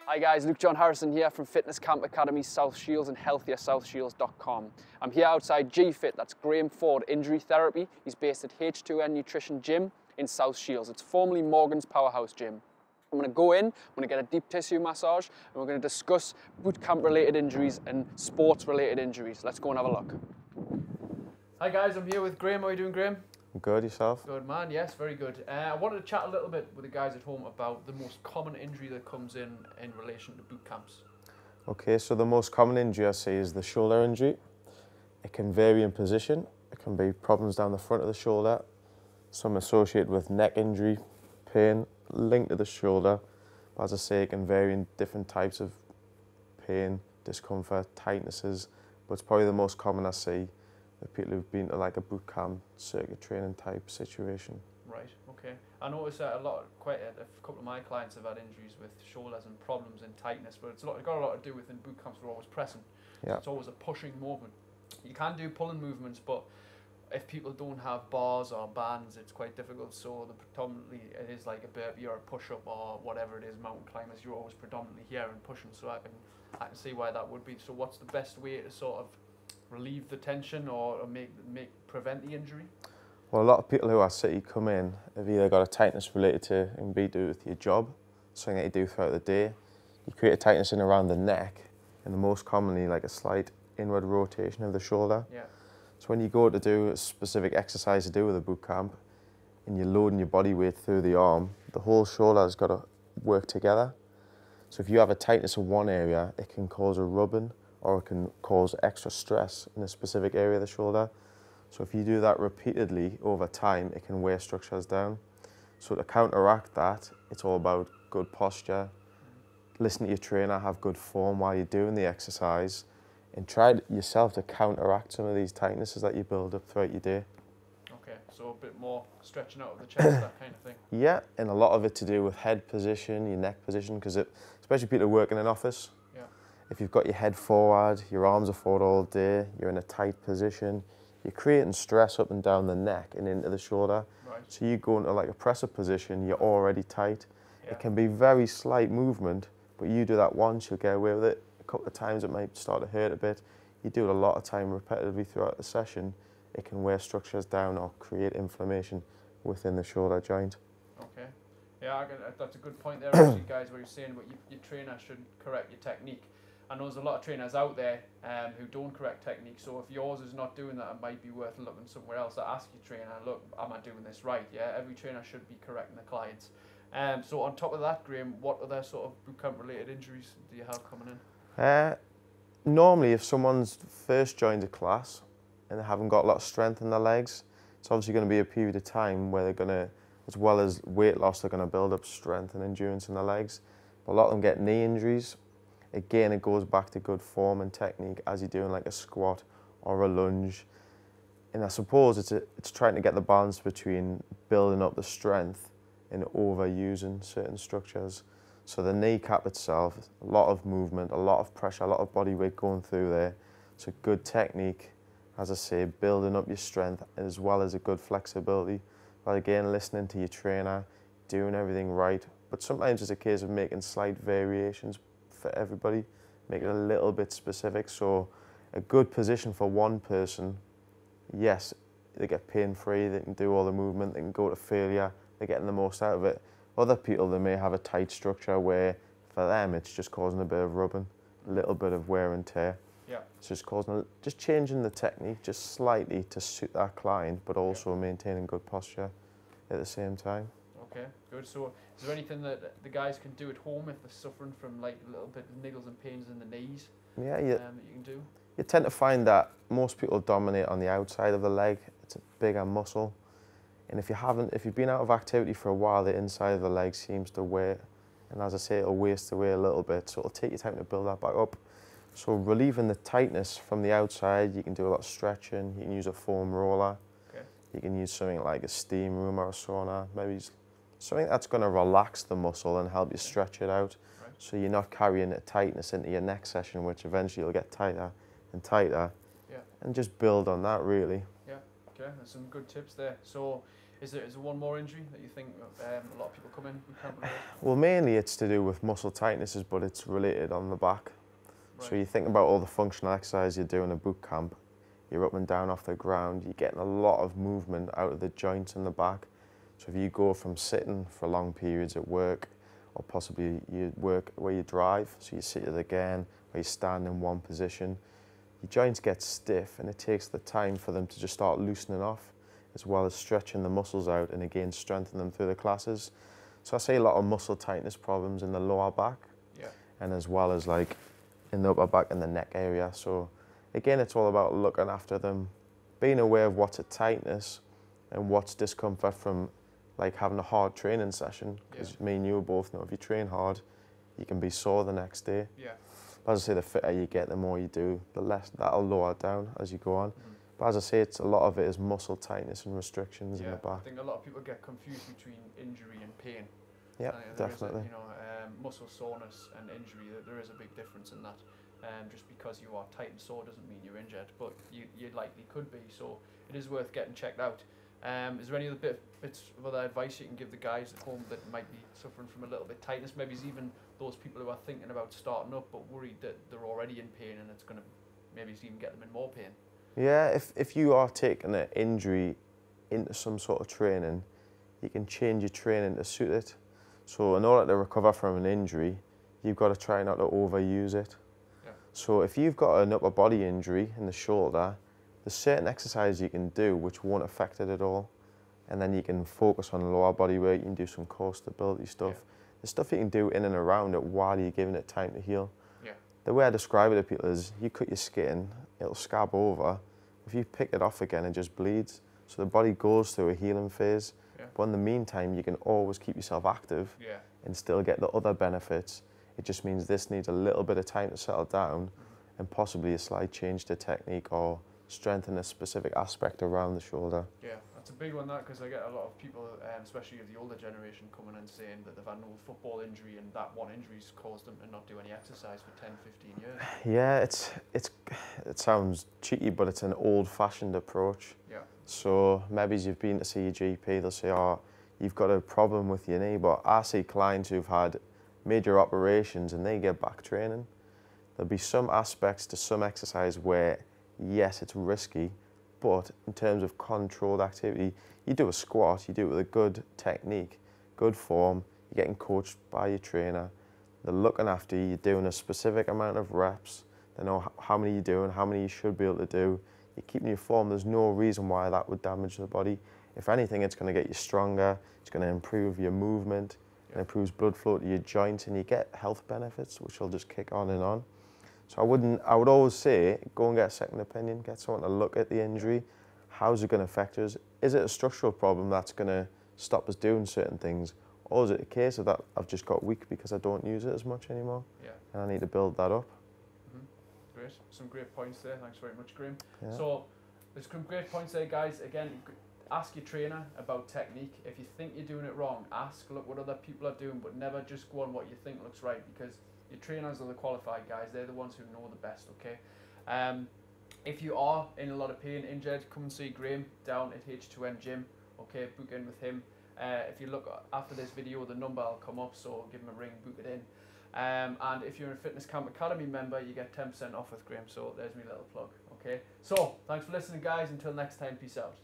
Hi guys, Luke John Harrison here from Fitness Camp Academy South Shields and healthiersouthshields.com. I'm here outside G-Fit, that's Graham Ford Injury Therapy. He's based at H2N Nutrition Gym in South Shields. It's formerly Morgan's Powerhouse Gym. I'm going to go in, I'm going to get a deep tissue massage, and we're going to discuss boot camp related injuries and sports related injuries. Let's go and have a look. Hi guys, I'm here with Graham. How are you doing, Graham? Good, yourself? Good man, yes, very good. I wanted to chat a little bit with the guys at home about the most common injury that comes in relation to boot camps. Okay, so the most common injury I see is the shoulder injury. It can vary in position. It can be problems down the front of the shoulder, some associated with neck injury, pain linked to the shoulder. But as I say, it can vary in different types of pain, discomfort, tightnesses, but it's probably the most common I see with people who've been to like a boot camp, circuit training type situation. Right, okay. I noticed that a couple of my clients have had injuries with shoulders and problems in tightness, but it's got a lot to do with in boot camps we're always pressing. Yeah. So it's always a pushing movement. You can do pulling movements, but if people don't have bars or bands, it's quite difficult. So predominantly it is like a burpee or a push-up or whatever it is, mountain climbers, you're always predominantly here and pushing, so I can see why that would be. So what's the best way to sort of relieve the tension or prevent the injury? Well, a lot of people who I see come in have either got a tightness related to and be do with your job, something that you do throughout the day. You create a tightness in around the neck, and the most commonly like a slight inward rotation of the shoulder. Yeah. So when you go to do a specific exercise to do with a boot camp, and you're loading your body weight through the arm, the whole shoulder has got to work together. So if you have a tightness in one area, it can cause a rubbing, or it can cause extra stress in a specific area of the shoulder. So if you do that repeatedly over time, it can wear structures down. So to counteract that, it's all about good posture, listen to your trainer, have good form while you're doing the exercise, and try yourself to counteract some of these tightnesses that you build up throughout your day. Okay, so a bit more stretching out of the chest, that kind of thing. Yeah, and a lot of it to do with head position, your neck position, because especially people who work in an office, if you've got your head forward, your arms are forward all day, you're in a tight position, you're creating stress up and down the neck and into the shoulder. Right. So you go into like a press-up position, you're already tight. Yeah. It can be very slight movement, but you do that once, you'll get away with it. A couple of times it might start to hurt a bit. You do it a lot of time repetitively throughout the session, it can wear structures down or create inflammation within the shoulder joint. Okay. Yeah, that's a good point there, actually, guys, where you're saying what your trainer should correct your technique. I know there's a lot of trainers out there who don't correct technique, so if yours is not doing that, it might be worth looking somewhere else. I ask your trainer, look, am I doing this right? Yeah, every trainer should be correcting the clients. So on top of that, Graham, what other sort of boot camp related injuries do you have coming in? Normally, if someone's first joined a class and they haven't got a lot of strength in their legs, it's obviously going to be a period of time where they're going to, as well as weight loss, they're going to build up strength and endurance in their legs. But a lot of them get knee injuries. Again, it goes back to good form and technique as you're doing like a squat or a lunge. And I suppose it's trying to get the balance between building up the strength and overusing certain structures. So the kneecap itself, a lot of movement, a lot of pressure, a lot of body weight going through there. So good technique, as I say, building up your strength as well as a good flexibility. But again, listening to your trainer, doing everything right. But sometimes it's a case of making slight variations for everybody, make it a little bit specific. So a good position for one person, yes, they get pain-free, they can do all the movement, they can go to failure, they're getting the most out of it. Other people, they may have a tight structure where for them it's just causing a bit of rubbing, a little bit of wear and tear. Yeah. It's just changing the technique just slightly to suit that client, but also maintaining good posture at the same time. Okay, good. So is there anything that the guys can do at home if they're suffering from like a little bit of niggles and pains in the knees? Yeah, that you can do? You tend to find that most people dominate on the outside of the leg. It's a bigger muscle. And if you've been out of activity for a while, the inside of the leg seems to wear. And as I say, it'll waste away a little bit. So it'll take you time to build that back up. So relieving the tightness from the outside, you can do a lot of stretching. You can use a foam roller. Okay. You can use something like a steam room or a sauna. Maybe something that's going to relax the muscle and help you stretch it out. Right. So you're not carrying a tightness into your next session, which eventually will get tighter and tighter. Yeah. And just build on that, really. Yeah. Okay, there's some good tips there. So, is there one more injury that you think a lot of people come in bootcamp with? Well, mainly it's to do with muscle tightnesses, but it's related on the back. Right. So you think about all the functional exercise you do in a boot camp, you're up and down off the ground, you're getting a lot of movement out of the joints in the back. So if you go from sitting for long periods at work, or possibly you work where you drive, so you sit again, or you stand in one position, your joints get stiff and it takes the time for them to just start loosening off, as well as stretching the muscles out and again strengthen them through the classes. So I see a lot of muscle tightness problems in the lower back, and as well as like in the upper back and the neck area. So again, it's all about looking after them, being aware of what's a tightness and what's discomfort from like having a hard training session, because me and you both know if you train hard, you can be sore the next day. But as I say, the fitter you get, the more you do, the less that'll lower down as you go on. But as I say, it's a lot of it is muscle tightness and restrictions in the back. I think a lot of people get confused between injury and pain. Yeah, definitely. Muscle soreness and injury, there is a big difference in that. Just because you are tight and sore doesn't mean you're injured, but you likely could be. So it is worth getting checked out. Is there any other bits of other advice you can give the guys at home that might be suffering from a little bit tightness? Maybe it's even those people who are thinking about starting up but worried that they're already in pain and it's going to maybe even get them in more pain. Yeah, if you are taking an injury into some sort of training, you can change your training to suit it. So in order to recover from an injury, you've got to try not to overuse it. So if you've got an upper body injury in the shoulder, there's certain exercises you can do which won't affect it at all. And then you can focus on lower body weight, you can do some core stability stuff. There's stuff you can do in and around it while you're giving it time to heal. The way I describe it to people is you cut your skin, it'll scab over. If you pick it off again, it just bleeds. So the body goes through a healing phase. But in the meantime, you can always keep yourself active and still get the other benefits. It just means this needs a little bit of time to settle down and possibly a slight change to technique or strengthen a specific aspect around the shoulder. Yeah, that's a big one, that, because I get a lot of people, especially of the older generation, coming and saying that they've had an old football injury and that one injury's caused them to not do any exercise for 10, 15 years. Yeah, it sounds cheeky, but it's an old-fashioned approach. So maybe you've been to see your GP, they'll say, oh, you've got a problem with your knee, but I see clients who've had major operations and they get back training. There'll be some aspects to some exercise where, yes, it's risky, but in terms of controlled activity, you do a squat, you do it with a good technique, good form, you're getting coached by your trainer, they're looking after you, you're doing a specific amount of reps, they know how many you're doing, how many you should be able to do, you're keeping your form, there's no reason why that would damage the body. If anything, it's going to get you stronger, it's going to improve your movement, it improves blood flow to your joints, and you get health benefits, which will just kick on and on. So I would always say, go and get a second opinion, get someone to look at the injury. How's it going to affect us? Is it a structural problem that's going to stop us doing certain things? Or is it a case of that I've just got weak because I don't use it as much anymore? And I need to build that up. Great, some great points there. Thanks very much, Graham. So there's some great points there, guys. Again, ask your trainer about technique. If you think you're doing it wrong, ask, look what other people are doing, but never just go on what you think looks right, because your trainers are the qualified guys. They're the ones who know the best, okay? If you are in a lot of pain, injured, come and see Graham down at H2N Gym, okay? Book in with him. If you look after this video, the number will come up, so give him a ring, book it in. And if you're a Fitness Camp Academy member, you get 10% off with Graham, so there's my little plug, okay? So, thanks for listening, guys. Until next time, peace out.